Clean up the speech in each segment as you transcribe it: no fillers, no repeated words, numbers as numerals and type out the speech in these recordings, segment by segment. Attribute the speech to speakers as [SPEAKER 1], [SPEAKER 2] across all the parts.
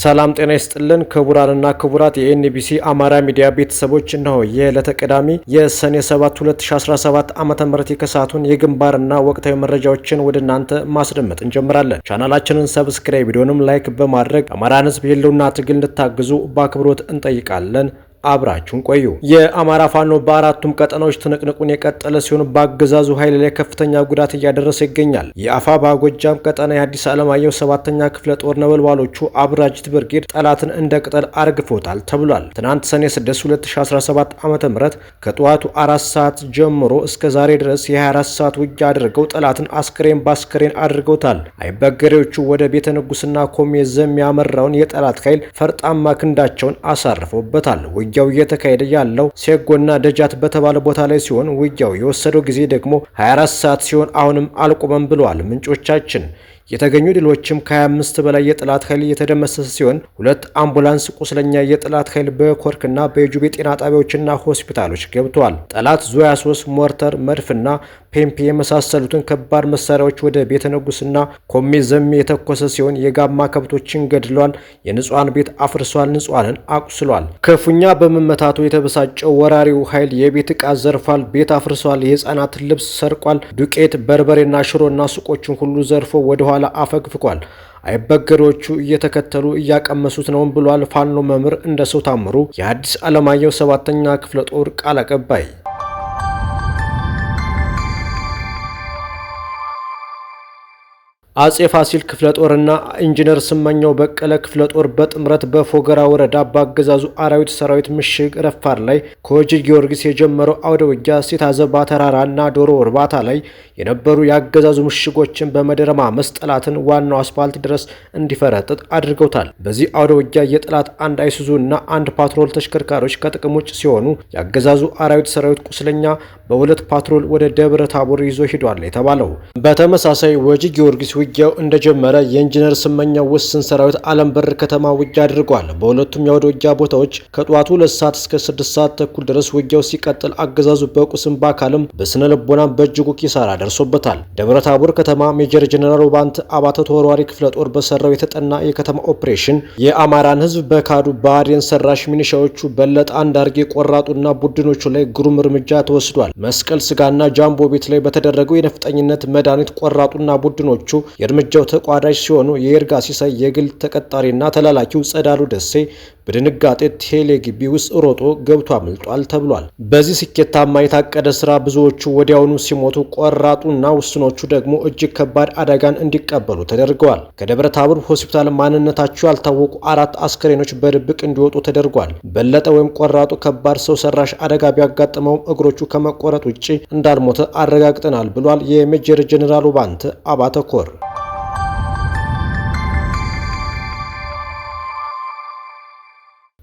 [SPEAKER 1] ሰላም ጤና ይስጥልን ክቡራንና ክቡራት የኤንቢሲ አማራ ሚዲያ ቤተሰቦች ነው። የለተቀዳሚ የሰኔ 7 2017 ዓ.ም የከሳቱን የግንባርና ወቅታዊ መረጃዎችን ወደ እናንተ ማስደመጥ እንጀምራለን። ቻናላችንን ሰብስክራይብ፣ ቪዲዮንም ላይክ በማድረግ አማራን ሕዝብ የህልውና ትግል እንድታግዙ በአክብሮት እንጠይቃለን። አብራችሁን ቆዩ። የአማራ ፋኖ በአራቱም ቀጠናዎች ትንቅንቁን የቀጠለ ሲሆን በአገዛዙ ኃይል ላይ ከፍተኛ ጉዳት እያደረሰ ይገኛል። የአፋባ ጎጃም ቀጠና የአዲስ ዓለማየሁ 7ኛ ክፍለ ጦር ነበልባሎቹ አብራጅት ብርጌድ ጠላትን እንደ ቅጠል አርግፎታል ተብሏል። ትናንት ሰኔ 6 2017 ዓ.ም ከጠዋቱ 4 ሰዓት ጀምሮ እስከ ዛሬ ድረስ የ24 ሰዓት ውጊያ አድርገው ጠላትን አስክሬን ባስክሬን አድርገውታል። አይበገሬዎቹ ወደ ቤተ ንጉስና ኮሜ ዘም ያመራውን የጠላት ኃይል ፈርጣማ ክንዳቸውን አሳርፈውበታል። ውጊያው እየተካሄደ ያለው ሴጎና ደጃት በተባለ ቦታ ላይ ሲሆን ውጊያው የወሰደው ጊዜ ደግሞ 24 ሰዓት ሲሆን አሁንም አልቆመም ብለዋል ምንጮቻችን። የተገኙ ድሎችም ከ25 በላይ የጠላት ኃይል የተደመሰሰ ሲሆን 2 አምቡላንስ ቁስለኛ የጠላት ኃይል በኮርክና በጁቤ ጤና ጣቢያዎችና ሆስፒታሎች ገብተዋል። ጠላት ዙያ 3 ሞርተር፣ መድፍና ፔምፒ የመሳሰሉትን ከባድ መሳሪያዎች ወደ ቤተ ንጉስና ኮሜ ዘሜ የተኮሰ ሲሆን የጋማ ከብቶችን ገድሏል። የንጹሃን ቤት አፍርሷል። ንጹሃንን አቁስሏል። ክፉኛ በመመታቱ የተበሳጨው ወራሪው ኃይል የቤት ዕቃ ዘርፏል። ቤት አፍርሷል። የህፃናት ልብስ ሰርቋል። ዱቄት፣ በርበሬና ሽሮና ሱቆችን ሁሉ ዘርፎ ወደ ኋላ አፈግፍጓል። አይበገሮቹ እየተከተሉ እያቀመሱት ነው ብሏል ፋኖ መምህር እንደሰው ታምሩ የአዲስ ዓለማየሁ 7ኛ ክፍለ ጦር ቃል አቀባይ። አጼ ፋሲል ክፍለ ጦርና ኢንጂነር ስመኛው በቀለ ክፍለ ጦር በጥምረት በፎገራ ወረዳ በአገዛዙ አራዊት ሰራዊት ምሽግ ረፋር ላይ ከወጂ ጊዮርጊስ የጀመረው አውደ ውጊያ ሲታዘባ ተራራና ዶሮ እርባታ ላይ የነበሩ የአገዛዙ ምሽጎችን በመደረማመስ ጠላትን ዋናው አስፓልት ድረስ እንዲፈረጥጥ አድርገውታል። በዚህ አውደ ውጊያ የጠላት አንድ አይሱዙ እና አንድ ፓትሮል ተሽከርካሪዎች ከጥቅም ውጭ ሲሆኑ የአገዛዙ አራዊት ሰራዊት ቁስለኛ በሁለት ፓትሮል ወደ ደብረ ታቦር ይዞ ሂዷል የተባለው። በተመሳሳይ ወጂ ጊዮርጊስ ውጊያው እንደጀመረ የኢንጂነር ስመኛው ውስን ሰራዊት አለም በር ከተማ ውጊያ አድርጓል። በሁለቱም የአውደ ውጊያ ቦታዎች ከጧቱ 2 ሰዓት እስከ 6 ሰዓት ተኩል ድረስ ውጊያው ሲቀጥል አገዛዙ በቁስም በአካልም በስነ ልቦናም በእጅጉ ኪሳራ ደርሶበታል። ደብረ ታቦር ከተማ ሜጀር ጀነራል ባንት አባተ ተወርዋሪ ክፍለ ጦር በሰራው የተጠና የከተማ ኦፕሬሽን የአማራን ሕዝብ በካዱ ብአዴን ሰራሽ ሚኒሻዎቹ በለጠ አንዳርጌ ቆራጡና ቡድኖቹ ላይ ግሩም እርምጃ ተወስዷል። መስቀል ስጋና ጃምቦ ቤት ላይ በተደረገው የነፍጠኝነት መድኃኒት ቆራጡና ቡድኖቹ የእርምጃው ተቋዳሽ ሲሆኑ የይርጋ ሲሳይ የግል ተቀጣሪና ተላላኪው ጸዳሉ ደሴ በድንጋጤ ቴሌ ግቢ ውስጥ ሮጦ ገብቶ አምልጧል ተብሏል። በዚህ ስኬታማ የታቀደ ስራ ብዙዎቹ ወዲያውኑ ሲሞቱ፣ ቆራጡና ውስኖቹ ደግሞ እጅግ ከባድ አደጋን እንዲቀበሉ ተደርገዋል። ከደብረ ታቦር ሆስፒታል ማንነታቸው ያልታወቁ 4 አስከሬኖች በድብቅ እንዲወጡ ተደርጓል። በለጠ ወይም ቆራጡ ከባድ ሰው ሰራሽ አደጋ ቢያጋጥመውም እግሮቹ ከመቆረጥ ውጪ እንዳልሞተ አረጋግጠናል ብሏል የሜጀር ጀነራል ባንት አባተ ኮር።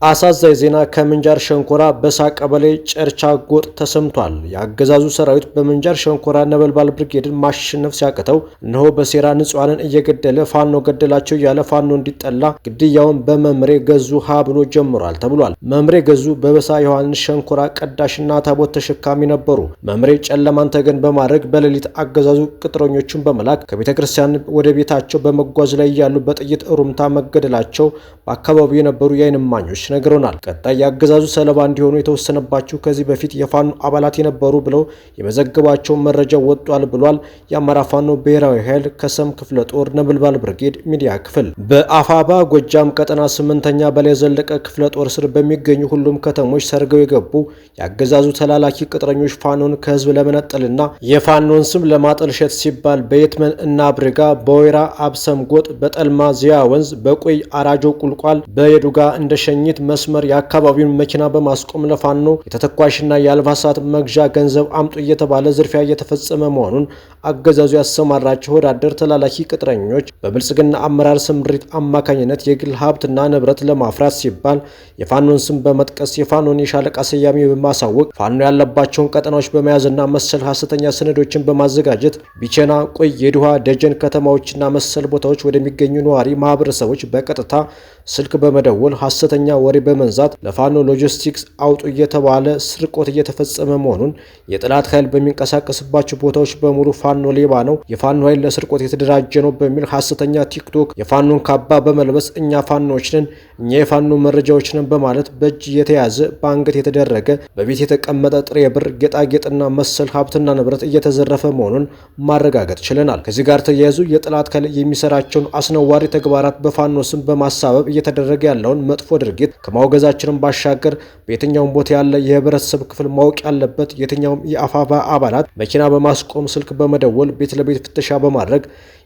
[SPEAKER 1] አሳዛኝ ዜና ከምንጃር ሸንኮራ በሳ ቀበሌ ጨርቻ ጎጥ ተሰምቷል። የአገዛዙ ሰራዊት በምንጃር ሸንኮራ ነበልባል ብርጌድን ማሸነፍ ሲያቅተው እነሆ በሴራ ንጹሃንን እየገደለ ፋኖ ገደላቸው ያለ ፋኖ እንዲጠላ ግድያውን በመምሬ ገዙ ሀ ብሎ ጀምሯል ተብሏል። መምሬ ገዙ በበሳ ዮሐንስ ሸንኮራ ቀዳሽና ታቦት ተሸካሚ ነበሩ። መምሬ ጨለማን ተገን በማድረግ በሌሊት አገዛዙ ቅጥረኞቹን በመላክ ከቤተክርስቲያን ወደ ቤታቸው በመጓዝ ላይ ያሉ በጥይት ሩምታ መገደላቸው በአካባቢው የነበሩ የዓይን እማኞች ነግረውናል። ቀጣይ የአገዛዙ ሰለባ እንዲሆኑ የተወሰነባቸው ከዚህ በፊት የፋኖ አባላት የነበሩ ብለው የመዘገባቸው መረጃ ወጥቷል ብሏል የአማራ ፋኖ ብሔራዊ ኃይል ከሰም ክፍለ ጦር ነበልባል ብርጌድ ሚዲያ ክፍል። በአፋባ ጎጃም ቀጠና 8ኛ በላይ ዘለቀ ክፍለ ጦር ስር በሚገኙ ሁሉም ከተሞች ሰርገው የገቡ የአገዛዙ ተላላኪ ቅጥረኞች ፋኖን ከህዝብ ለመነጠልና የፋኖን ስም ለማጠልሸት ሲባል በየትመን እና ብርጋ፣ በወይራ አብሰም ጎጥ፣ በጠልማ ዚያ ወንዝ፣ በቆይ አራጆ ቁልቋል፣ በየዱጋ እንደሸኝት መስመር የአካባቢውን መኪና በማስቆም ለፋኖ የተተኳሽና የአልባሳት መግዣ ገንዘብ አምጡ እየተባለ ዝርፊያ እየተፈጸመ መሆኑን አገዛዙ ያሰማራቸው ወዳደር ተላላኪ ቅጥረኞች በብልጽግና አመራር ስምሪት አማካኝነት የግል ሀብትና ንብረት ለማፍራት ሲባል የፋኖን ስም በመጥቀስ የፋኖን የሻለቃ ስያሜ በማሳወቅ ፋኖ ያለባቸውን ቀጠናዎች በመያዝና መሰል ሐሰተኛ ሰነዶችን በማዘጋጀት ቢቸና፣ ቆይ፣ የድሃ፣ ደጀን ከተማዎችና መሰል ቦታዎች ወደሚገኙ ነዋሪ ማህበረሰቦች በቀጥታ ስልክ በመደወል ሐሰተኛ ወሬ በመንዛት ለፋኖ ሎጂስቲክስ አውጡ እየተባለ ስርቆት እየተፈጸመ መሆኑን፣ የጠላት ኃይል በሚንቀሳቀስባቸው ቦታዎች በሙሉ ፋኖ ሌባ ነው፣ የፋኖ ኃይል ለስርቆት የተደራጀ ነው በሚል ሐሰተኛ ቲክቶክ የፋኖን ካባ በመልበስ እኛ ፋኖዎች ነን፣ እኛ የፋኖ መረጃዎች ነን በማለት በእጅ የተያዘ በአንገት የተደረገ በቤት የተቀመጠ ጥሬ ብር፣ ጌጣጌጥና መሰል ሀብትና ንብረት እየተዘረፈ መሆኑን ማረጋገጥ ችለናል። ከዚህ ጋር ተያይዞ የጠላት ኃይል የሚሰራቸውን አስነዋሪ ተግባራት በፋኖ ስም በማሳበብ እየተደረገ ያለውን መጥፎ ድርጊት ከማውገዛችንም ባሻገር በየትኛውም ቦታ ያለ የህብረተሰብ ክፍል ማወቅ ያለበት የትኛውም የአፋባ አባላት መኪና በማስቆም ስልክ በመደወል ቤት ለቤት ፍተሻ በማድረግ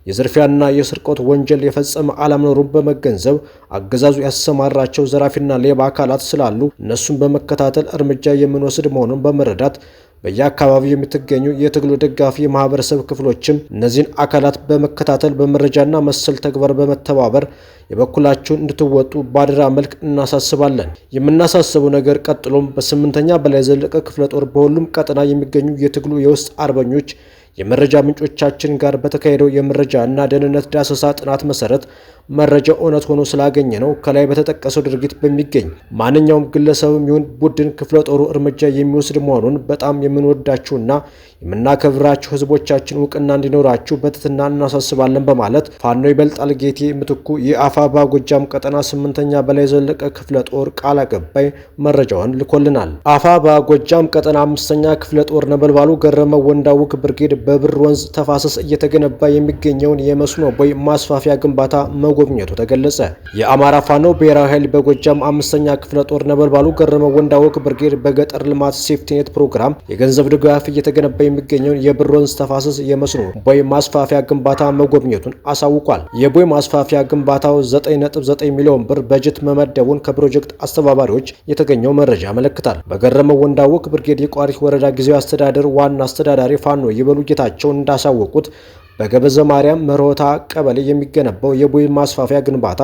[SPEAKER 1] የዝርፊያና የስርቆት ወንጀል የፈጸመ አለመኖሩን በመገንዘብ አገዛዙ ያሰማራቸው ዘራፊና ሌባ አካላት ስላሉ እነሱን በመከታተል እርምጃ የምንወስድ መሆኑን በመረዳት በየአካባቢው የምትገኙ የትግሉ ደጋፊ የማህበረሰብ ክፍሎችም እነዚህን አካላት በመከታተል በመረጃና መሰል ተግባር በመተባበር የበኩላችሁን እንድትወጡ ባድራ መልክ እናሳስባለን። የምናሳስበው ነገር ቀጥሎም በ8ኛ በላይ ዘለቀ ክፍለ ጦር በሁሉም ቀጠና የሚገኙ የትግሉ የውስጥ አርበኞች የመረጃ ምንጮቻችን ጋር በተካሄደው የመረጃ እና ደህንነት ዳሰሳ ጥናት መሰረት መረጃው እውነት ሆኖ ስላገኘ ነው ከላይ በተጠቀሰው ድርጊት በሚገኝ ማንኛውም ግለሰብም ይሁን ቡድን ክፍለ ጦሩ እርምጃ የሚወስድ መሆኑን በጣም የምንወዳችሁና የምናከብራችሁ ህዝቦቻችን እውቅና እንዲኖራችሁ በትህትና እናሳስባለን በማለት ፋኖ ይበልጣል ጌቴ ምትኩ የአፋባ ጎጃም ቀጠና 8ኛ በላይ ዘለቀ ክፍለ ጦር ቃል አቀባይ መረጃውን ልኮልናል። አፋባ ጎጃም ቀጠና 5ኛ ክፍለ ጦር ነበልባሉ ገረመው ወንዳውክ ብርጌድ በብር ወንዝ ተፋሰስ እየተገነባ የሚገኘውን የመስኖ ቦይ ማስፋፊያ ግንባታ መጎብኘቱ ተገለጸ። የአማራ ፋኖ ብሔራዊ ኃይል በጎጃም 5ኛ ክፍለ ጦር ነበልባሉ ገረመው ወንዳውክ ብርጌድ በገጠር ልማት ሴፍቲኔት ፕሮግራም የገንዘብ ድጋፍ እየተገነባ የሚገኘውን የብር ወንዝ ተፋሰስ የመስኖ ቦይ ማስፋፊያ ግንባታ መጎብኘቱን አሳውቋል። የቦይ ማስፋፊያ ግንባታው 9.9 ሚሊዮን ብር በጀት መመደቡን ከፕሮጀክት አስተባባሪዎች የተገኘው መረጃ ያመለክታል። በገረመው ወንዳውክ ብርጌድ የቋሪት ወረዳ ጊዜያዊ አስተዳደር ዋና አስተዳዳሪ ፋኖ ይበሉ ጌታቸውን እንዳሳወቁት በገበዘ ማርያም መሮታ ቀበሌ የሚገነባው የቦይ ማስፋፊያ ግንባታ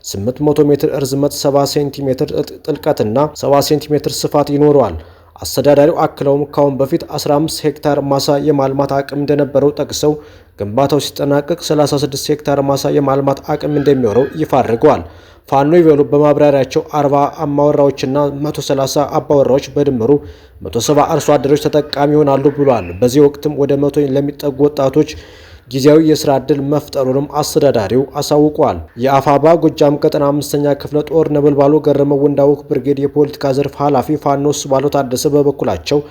[SPEAKER 1] 800 ሜትር ርዝመት 70 ሴንቲሜትር ጥልቀትና 70 ሴንቲሜትር ስፋት ይኖረዋል። አስተዳዳሪው አክለውም ካሁን በፊት 15 ሄክታር ማሳ የማልማት አቅም እንደነበረው ጠቅሰው ግንባታው ሲጠናቀቅ 36 ሄክታር ማሳ የማልማት አቅም እንደሚኖረው ይፋ አድርገዋል። ፋኖ ይበሉ በማብራሪያቸው 40 አማወራዎችና 130 አባወራዎች በድምሩ 170 አርሶ አደሮች ተጠቃሚ ይሆናሉ ብሏል። በዚህ ወቅትም ወደ 100 ለሚጠጉ ወጣቶች ጊዜያዊ የስራ ዕድል መፍጠሩንም አስተዳዳሪው አሳውቋል። የአፋባ ጎጃም ቀጠና 5ኛ ክፍለ ጦር ነበልባሉ ገረመው ወንዳውክ ብርጌድ የፖለቲካ ዘርፍ ኃላፊ ፋኖ ስባለው ታደሰ በበኩላቸው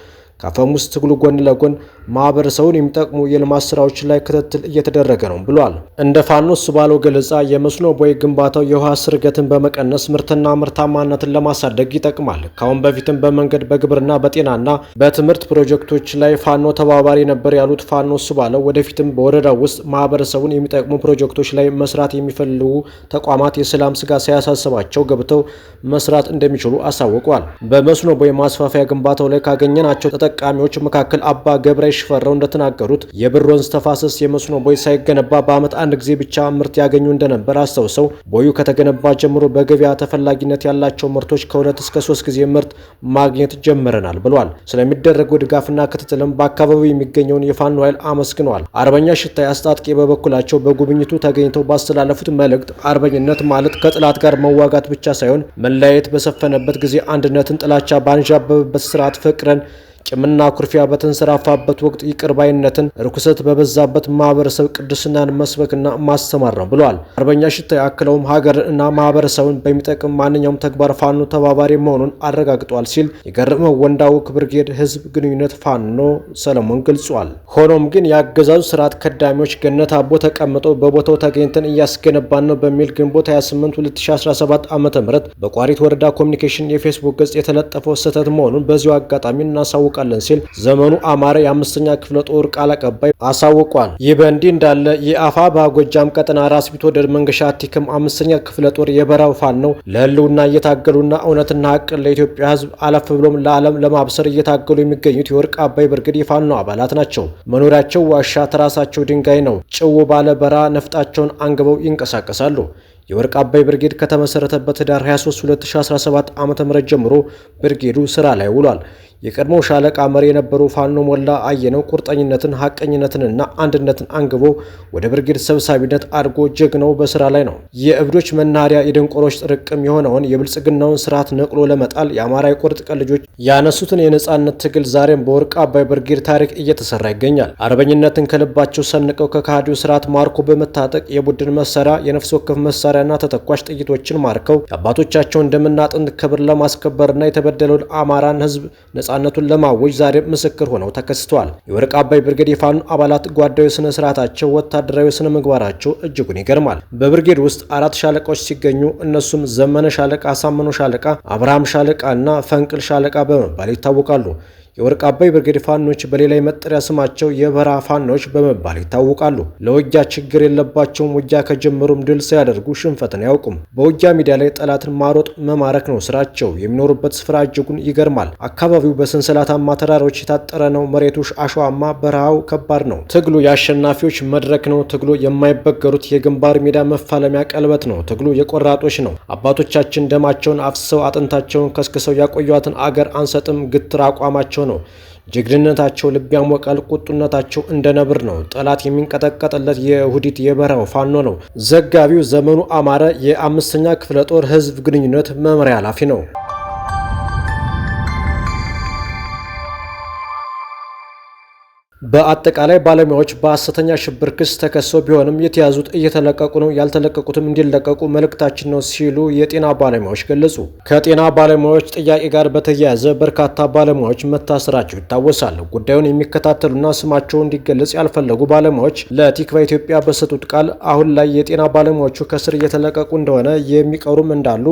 [SPEAKER 1] ከአፈሙዝ ትግሉ ጎን ለጎን ማህበረሰቡን የሚጠቅሙ የልማት ስራዎች ላይ ክትትል እየተደረገ ነው ብሏል። እንደ ፋኖ ስባለው ገለጻ የመስኖ ቦይ ግንባታው የውሃ ስርገትን በመቀነስ ምርትና ምርታማነትን ለማሳደግ ይጠቅማል። ካሁን በፊትም በመንገድ በግብርና በጤናና በትምህርት ፕሮጀክቶች ላይ ፋኖ ተባባሪ ነበር ያሉት ፋኖ ስባለው ወደፊትም በወረዳው ውስጥ ማህበረሰቡን የሚጠቅሙ ፕሮጀክቶች ላይ መስራት የሚፈልጉ ተቋማት የሰላም ስጋት ሳያሳስባቸው ገብተው መስራት እንደሚችሉ አሳውቋል። በመስኖ ቦይ ማስፋፊያ ግንባታው ላይ ካገኘናቸው ተጠቃሚዎች መካከል አባ ገብረ ሽፈራው እንደተናገሩት የብር ወንዝ ተፋሰስ የመስኖ ቦይ ሳይገነባ በዓመት አንድ ጊዜ ብቻ ምርት ያገኙ እንደነበር አስተውሰው ቦዩ ከተገነባ ጀምሮ በገበያ ተፈላጊነት ያላቸው ምርቶች ከ2 እስከ 3 ጊዜ ምርት ማግኘት ጀምረናል ብሏል። ስለሚደረገው ድጋፍና ክትትልም በአካባቢው የሚገኘውን የፋኖ ኃይል አመስግነዋል። አርበኛ ሽታይ አስታጥቄ በበኩላቸው በጉብኝቱ ተገኝተው ባስተላለፉት መልእክት አርበኝነት ማለት ከጥላት ጋር መዋጋት ብቻ ሳይሆን መለያየት በሰፈነበት ጊዜ አንድነትን፣ ጥላቻ ባንዣበበበት ስርዓት ፍቅርን፣ ቂምና ኩርፊያ በተንሰራፋበት ወቅት ይቅር ባይነትን፣ ርኩሰት በበዛበት ማህበረሰብ ቅድስናን መስበክና ማስተማር ነው ብለዋል። አርበኛ ሽታይ አክለውም ሀገርን እና ማህበረሰቡን በሚጠቅም ማንኛውም ተግባር ፋኖ ተባባሪ መሆኑን አረጋግጧል ሲል የገረመው ወንዳውክ ብርጌድ ህዝብ ግንኙነት ፋኖ ሰለሞን ገልጿል። ሆኖም ግን የአገዛዙ ስርዓት ከዳሚዎች ገነት አቦ ተቀምጠው በቦታው ተገኝተን እያስገነባን ነው በሚል ግንቦት 28 2017 ዓ.ም በቋሪት ወረዳ ኮሚኒኬሽን የፌስቡክ ገጽ የተለጠፈው ስህተት መሆኑን በዚሁ አጋጣሚ እናሳውቃለን ሲል ዘመኑ አማረ የ5ኛ ክፍለ ጦር ቃል አቀባይ አሳውቋል። ይህ በእንዲህ እንዳለ የአፋባ ጎጃም ቀጠና ራስ ቢትወደድ መንገሻ አቲክም 5ኛ ክፍለ ጦር የበራው ፋኖ ለህልውና እየታገሉና እውነትና ሀቅን ለኢትዮጵያ ህዝብ አለፍ ብሎም ለዓለም ለማብሰር እየታገሉ የሚገኙት የወርቅ አባይ ብርጌድ የፋኖ አባላት ናቸው። መኖሪያቸው ዋሻ፣ ትራሳቸው ድንጋይ ነው። ጭው ባለ በረሃ ነፍጣቸውን አንግበው ይንቀሳቀሳሉ። የወርቅ አባይ ብርጌድ ከተመሰረተበት ህዳር 23 2017 ዓ.ም ጀምሮ ብርጌዱ ስራ ላይ ውሏል። የቀድሞው ሻለቃ መሪ የነበሩ ፋኖ ሞላ አየነው ቁርጠኝነትን፣ ሀቀኝነትንና አንድነትን አንግቦ ወደ ብርጌድ ሰብሳቢነት አድጎ ጀግናው በስራ ላይ ነው። የእብዶች መናኸሪያ የድንቆሮች ጥርቅም የሆነውን የብልጽግናውን ስርዓት ነቅሎ ለመጣል የአማራ የቁርጥ ቀን ልጆች ያነሱትን የነጻነት ትግል ዛሬም በወርቅ አባይ ብርጌድ ታሪክ እየተሰራ ይገኛል። አርበኝነትን ከልባቸው ሰንቀው ከካህዲው ስርዓት ማርኮ በመታጠቅ የቡድን መሳሪያ፣ የነፍስ ወከፍ መሳሪያና ተተኳሽ ጥይቶችን ማርከው የአባቶቻቸውን ደምና አጥንት ክብር ለማስከበርና የተበደለውን አማራን ህዝብ ነጻነቱን ለማወጅ ዛሬም ምስክር ሆነው ተከስተዋል። የወርቅ አባይ ብርጌድ የፋኖ አባላት ጓዳዊ ስነ ስርዓታቸው፣ ወታደራዊ ስነ ምግባራቸው እጅጉን ይገርማል። በብርጌድ ውስጥ 4 ሻለቃዎች ሲገኙ እነሱም ዘመነ ሻለቃ፣ አሳምነው ሻለቃ፣ አብርሃም ሻለቃ እና ፈንቅል ሻለቃ በመባል ይታወቃሉ። የወርቅ አባይ ብርጌድ ፋኖች በሌላ የመጠሪያ ስማቸው የበረሃ ፋኖች በመባል ይታወቃሉ። ለውጊያ ችግር የለባቸውም። ውጊያ ከጀመሩም ድል ሳያደርጉ ሽንፈትን አያውቁም። በውጊያ ሜዳ ላይ ጠላትን ማሮጥ መማረክ ነው ስራቸው። የሚኖሩበት ስፍራ እጅጉን ይገርማል። አካባቢው በሰንሰለታማ ተራሮች የታጠረ ነው። መሬቱ አሸዋማ፣ በረሃው ከባድ ነው። ትግሉ የአሸናፊዎች መድረክ ነው። ትግሉ የማይበገሩት የግንባር ሜዳ መፋለሚያ ቀለበት ነው። ትግሉ የቆራጦች ነው። አባቶቻችን ደማቸውን አፍስሰው አጥንታቸውን ከስክሰው ያቆዩትን አገር አንሰጥም ግትር አቋማቸው ነው። ጀግንነታቸው ልብ ያሞቃል። ቁጡነታቸው እንደ ነብር ነው። ጠላት የሚንቀጠቀጥለት የሁዲት የበረሃው ፋኖ ነው። ዘጋቢው ዘመኑ አማረ የ5ኛ ክፍለ ጦር ህዝብ ግንኙነት መምሪያ ኃላፊ ነው። በአጠቃላይ ባለሙያዎች በሐሰተኛ ሽብር ክስ ተከሰው ቢሆንም የተያዙት እየተለቀቁ ነው፣ ያልተለቀቁትም እንዲለቀቁ መልእክታችን ነው ሲሉ የጤና ባለሙያዎች ገለጹ። ከጤና ባለሙያዎች ጥያቄ ጋር በተያያዘ በርካታ ባለሙያዎች መታሰራቸው ይታወሳል። ጉዳዩን የሚከታተሉና ስማቸው እንዲገለጽ ያልፈለጉ ባለሙያዎች ለቲክቫ ኢትዮጵያ በሰጡት ቃል አሁን ላይ የጤና ባለሙያዎቹ ከስር እየተለቀቁ እንደሆነ፣ የሚቀሩም እንዳሉ፣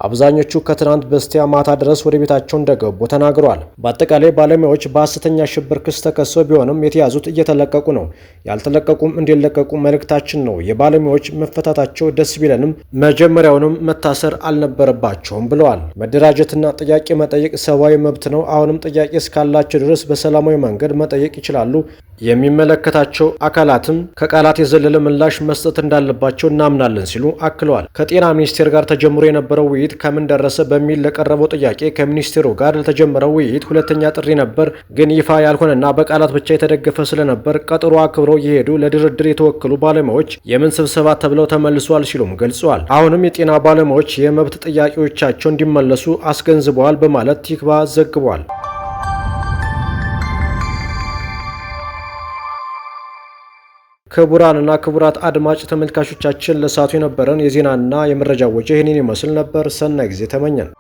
[SPEAKER 1] አብዛኞቹ ከትናንት በስቲያ ማታ ድረስ ወደ ቤታቸው እንደገቡ ተናግረዋል። በአጠቃላይ ባለሙያዎች በሐሰተኛ ሽብር ክስ ተከሰው ቢሆንም የተያዙት እየተለቀቁ ነው፣ ያልተለቀቁም እንዲለቀቁ መልእክታችን ነው። የባለሙያዎች መፈታታቸው ደስ ቢለንም መጀመሪያውንም መታሰር አልነበረባቸውም ብለዋል። መደራጀትና ጥያቄ መጠየቅ ሰብአዊ መብት ነው። አሁንም ጥያቄ እስካላቸው ድረስ በሰላማዊ መንገድ መጠየቅ ይችላሉ። የሚመለከታቸው አካላትም ከቃላት የዘለለ ምላሽ መስጠት እንዳለባቸው እናምናለን ሲሉ አክለዋል። ከጤና ሚኒስቴር ጋር ተጀምሮ የነበረው ውይይት ከምን ደረሰ በሚል ለቀረበው ጥያቄ ከሚኒስቴሩ ጋር ለተጀመረው ውይይት ሁለተኛ ጥሪ ነበር፣ ግን ይፋ ያልሆነና በቃላት ብቻ የተደገፈ ስለነበር ቀጠሮ አክብረው የሄዱ ለድርድር የተወከሉ ባለሙያዎች የምን ስብሰባ ተብለው ተመልሷል ሲሉም ገልጸዋል። አሁንም የጤና ባለሙያዎች የመብት ጥያቄዎቻቸው እንዲመለሱ አስገንዝበዋል በማለት ቲክቫ ዘግቧል። ክቡራንና ክቡራት አድማጭ ተመልካቾቻችን ለሰዓቱ የነበረን የዜናና የመረጃ ወጃ ይህንን ይመስል ነበር። ሰናይ ጊዜ ተመኘን።